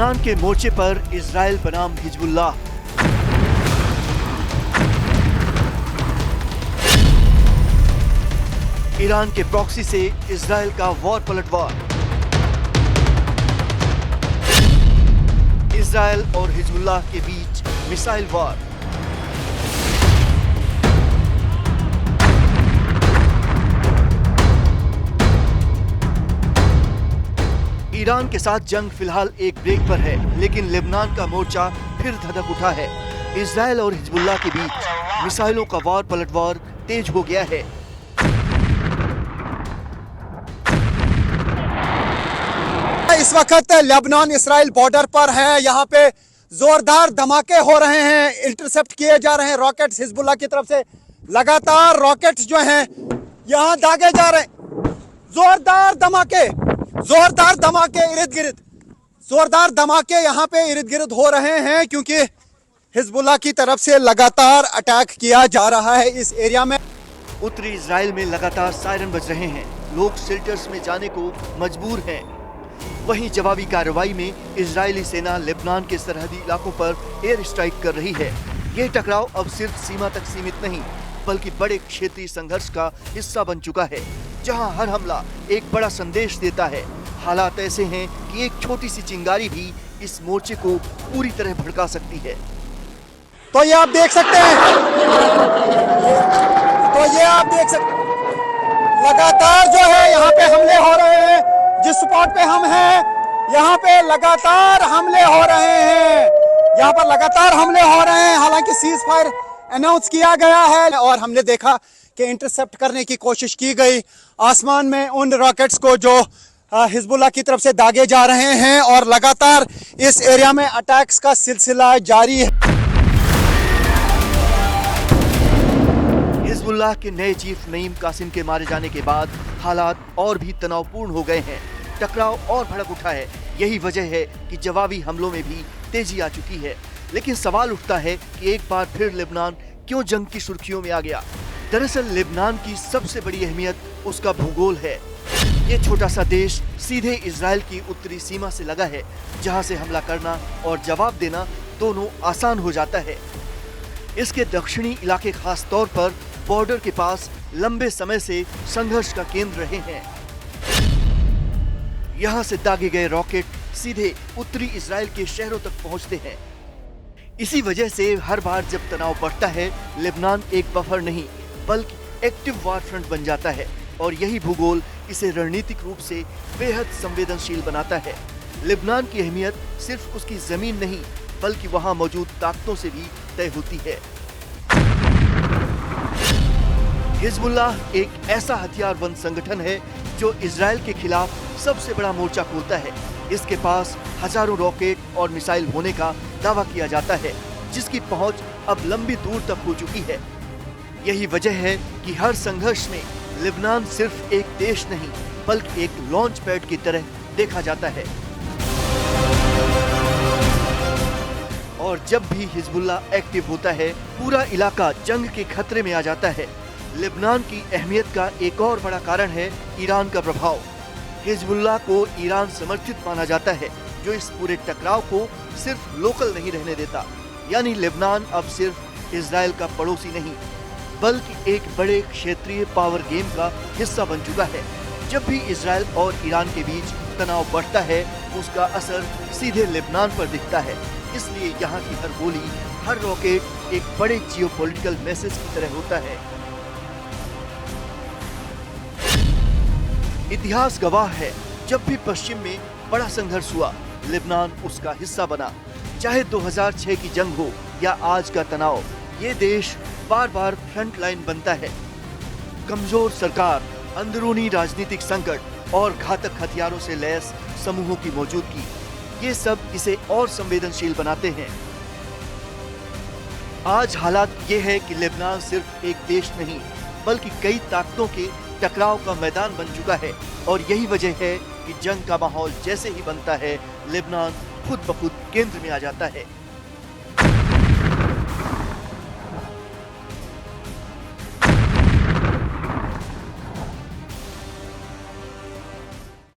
Lebanon के मोर्चे पर इजराइल बनाम हिजबुल्लाह। ईरान के प्रॉक्सी से इजराइल का वॉर पलटवार। इजराइल और हिजबुल्लाह के बीच मिसाइल वार। ईरान के साथ जंग फिलहाल एक ब्रेक पर है, लेकिन लेबनान का मोर्चा फिर धधक उठा है। इजराइल और हिजबुल्लाह के बीच मिसाइलों का वार पलटवार तेज हो गया है। इस वक्त लेबनान इसराइल बॉर्डर पर है। यहाँ पे जोरदार धमाके हो रहे हैं, इंटरसेप्ट किए जा रहे हैं रॉकेट्स हिजबुल्लाह की तरफ से। लगातार रॉकेट्स जो हैं यहाँ दागे जा रहे हैं। जोरदार धमाके इर्द गिर्द, जोरदार धमाके यहाँ पे इर्द गिर्द हो रहे हैं, क्योंकि हिजबुल्लाह की तरफ से लगातार अटैक किया जा रहा है इस एरिया में। उत्तरी इजराइल में लगातार सायरन बज रहे हैं, लोग शेल्टर्स में जाने को मजबूर हैं। वहीं जवाबी कार्रवाई में इजरायली सेना लेबनान के सरहदी इलाकों पर एयर स्ट्राइक कर रही है। ये टकराव अब सिर्फ सीमा तक सीमित नहीं, बल्कि बड़े क्षेत्रीय संघर्ष का हिस्सा बन चुका है, जहां हर हमला एक बड़ा संदेश देता है। हालात ऐसे हैं कि एक छोटी सी चिंगारी भी इस मोर्चे को पूरी तरह भड़का सकती है। तो ये आप देख सकते हैं, लगातार जो है यहाँ पे हमले हो रहे हैं। जिस स्पॉट पे हम हैं यहाँ पे लगातार हमले हो रहे हैं। हालांकि सीज फायर अनाउंस किया गया है और हमने देखा कि इंटरसेप्ट करने की कोशिश की गई आसमान में उन रॉकेट्स को जो हिजबुल्लाह की तरफ से दागे जा रहे हैं, और लगातार इस एरिया में अटैक्स का सिलसिला जारी है। हिजबुल्लाह के नए चीफ नईम कासिम के मारे जाने के बाद हालात और भी तनावपूर्ण हो गए हैं। टकराव और भड़क उठा है। यही वजह है कि जवाबी हमलों में भी तेजी आ चुकी है। लेकिन सवाल उठता है कि एक बार फिर लेबनान क्यों जंग की सुर्खियों में आ गया। दरअसल लेबनान की सबसे बड़ी अहमियत उसका भूगोल है। ये छोटा सा देश सीधे इजराइल की उत्तरी सीमा से लगा है, जहां से हमला करना और जवाब देना दोनों आसान हो जाता है। इसके दक्षिणी इलाके खास तौर पर बॉर्डर के पास लंबे समय से संघर्ष का केंद्र रहे हैं। यहां से दागे गए रॉकेट सीधे उत्तरी इजराइल के शहरों तक पहुंचते हैं। इसी वजह से हर बार जब तनाव बढ़ता है, लेबनान एक बफर नहीं बल्कि एक्टिव वार फ्रंट बन जाता है, और यही भूगोल इसे रणनीतिक रूप से बेहद संवेदनशील बनाता है। लेबनान की अहमियत सिर्फ उसकी जमीन नहीं, बल्कि वहां मौजूद ताकतों से भी तय होती है। हिजबुल्लाह एक ऐसा हथियारबंद संगठन है जो इजराइल के खिलाफ सबसे बड़ा मोर्चा खोलता है। इसके पास हजारों रॉकेट और मिसाइल होने का दावा किया जाता है, जिसकी पहुंच अब लंबी दूर तक हो चुकी है। यही वजह है कि हर संघर्ष में लेबनान सिर्फ एक देश नहीं, बल्कि एक लॉन्च पैड की तरह देखा जाता है। और जब भी हिजबुल्लाह एक्टिव होता है, पूरा इलाका जंग के खतरे में आ जाता है। लेबनान की अहमियत का एक और बड़ा कारण है ईरान का प्रभाव। हिजबुल्लाह को ईरान समर्थित माना जाता है, जो इस पूरे टकराव को सिर्फ लोकल नहीं रहने देता। यानी लेबनान अब सिर्फ इजराइल का पड़ोसी नहीं, बल्कि एक बड़े क्षेत्रीय पावर गेम का हिस्सा बन चुका है। जब भी इजराइल और ईरान के बीच तनाव बढ़ता है, उसका असर सीधे लेबनान पर दिखता है। इसलिए यहाँ की हर गोली, हर रॉकेट एक बड़े जियोपॉलिटिकल मैसेज की तरह होता है। इतिहास गवाह है, जब भी पश्चिम में बड़ा संघर्ष हुआ, लेबनान उसका हिस्सा बना। चाहे 2006 की जंग हो या आज का तनाव, ये देश बार बार फ्रंट लाइन बनता है। कमजोर सरकार, अंदरूनी राजनीतिक संकट और घातक हथियारों से लैस समूहों की मौजूदगी, ये सब इसे और संवेदनशील बनाते हैं। आज हालात ये है कि लेबनान सिर्फ एक देश नहीं, बल्कि कई ताकतों के टकराव का मैदान बन चुका है। और यही वजह है कि जंग का माहौल जैसे ही बनता है, लेबनान खुद ब खुद केंद्र में आ जाता है।